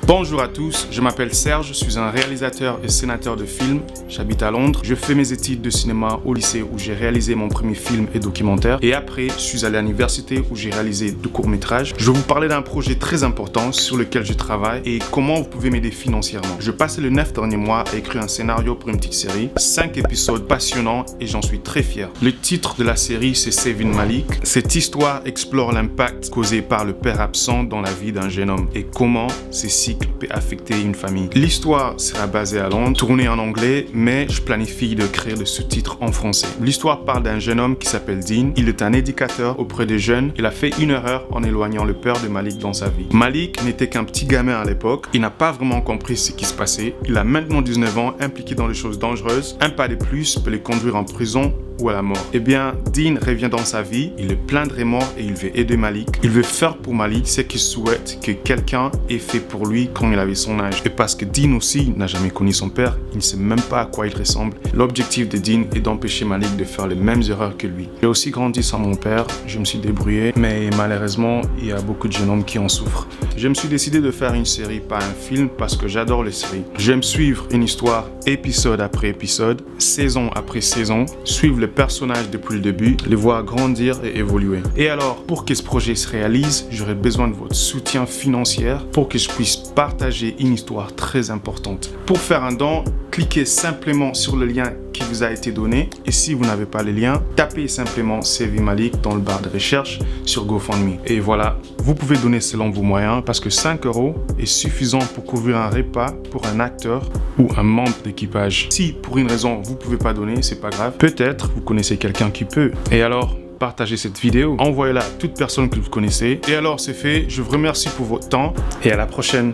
Bonjour à tous, je m'appelle Serge, je suis un réalisateur et scénateur de films. J'habite à Londres, je fais mes études de cinéma au lycée où j'ai réalisé mon premier film et documentaire. Et après, je suis allé à l'université où j'ai réalisé 2 courts-métrages. Je vais vous parler d'un projet très important sur lequel je travaille et comment vous pouvez m'aider financièrement. Je passais les 9 derniers mois à écrire un scénario pour une petite série. 5 épisodes passionnants et j'en suis très fier. Le titre de la série, c'est Saving Malik. Cette histoire explore l'impact causé par le père absent dans la vie d'un jeune homme et comment ces cycles peut affecter une famille. L'histoire sera basée à Londres, tournée en anglais, mais je planifie de créer le sous-titre en français. L'histoire parle d'un jeune homme qui s'appelle Dean. Il est un éducateur auprès des jeunes. Il a fait une erreur en éloignant le père de Malik dans sa vie. Malik n'était qu'un petit gamin à l'époque. Il n'a pas vraiment compris ce qui se passait. Il a maintenant 19 ans, impliqué dans des choses dangereuses. Un pas de plus peut le conduire en prison ou à la mort. Eh bien, Dean revient dans sa vie, il est plein de remords et il veut aider Malik. Il veut faire pour Malik ce qu'il souhaite que quelqu'un ait fait pour lui quand il avait son âge. Et parce que Dean aussi n'a jamais connu son père, il ne sait même pas à quoi il ressemble. L'objectif de Dean est d'empêcher Malik de faire les mêmes erreurs que lui. J'ai aussi grandi sans mon père, je me suis débrouillé, mais malheureusement, il y a beaucoup de jeunes hommes qui en souffrent. Je me suis décidé de faire une série, pas un film, parce que j'adore les séries. J'aime suivre une histoire épisode après épisode, saison après saison, suivre les personnages depuis le début, les voir grandir et évoluer. Et alors, pour que ce projet se réalise, j'aurai besoin de votre soutien financier pour que je puisse partager une histoire très importante. Pour faire un don, cliquez simplement sur le lien qui vous a été donné et si vous n'avez pas le lien, tapez simplement Saving Malik dans le barre de recherche sur GoFundMe. Et voilà, vous pouvez donner selon vos moyens parce que 5 € est suffisant pour couvrir un repas pour un acteur ou un membre d'équipage. Si pour une raison vous pouvez pas donner, c'est pas grave. Peut-être vous connaissez quelqu'un qui peut. Et alors, partagez cette vidéo, envoyez-la à toute personne que vous connaissez. Et alors c'est fait, je vous remercie pour votre temps et à la prochaine.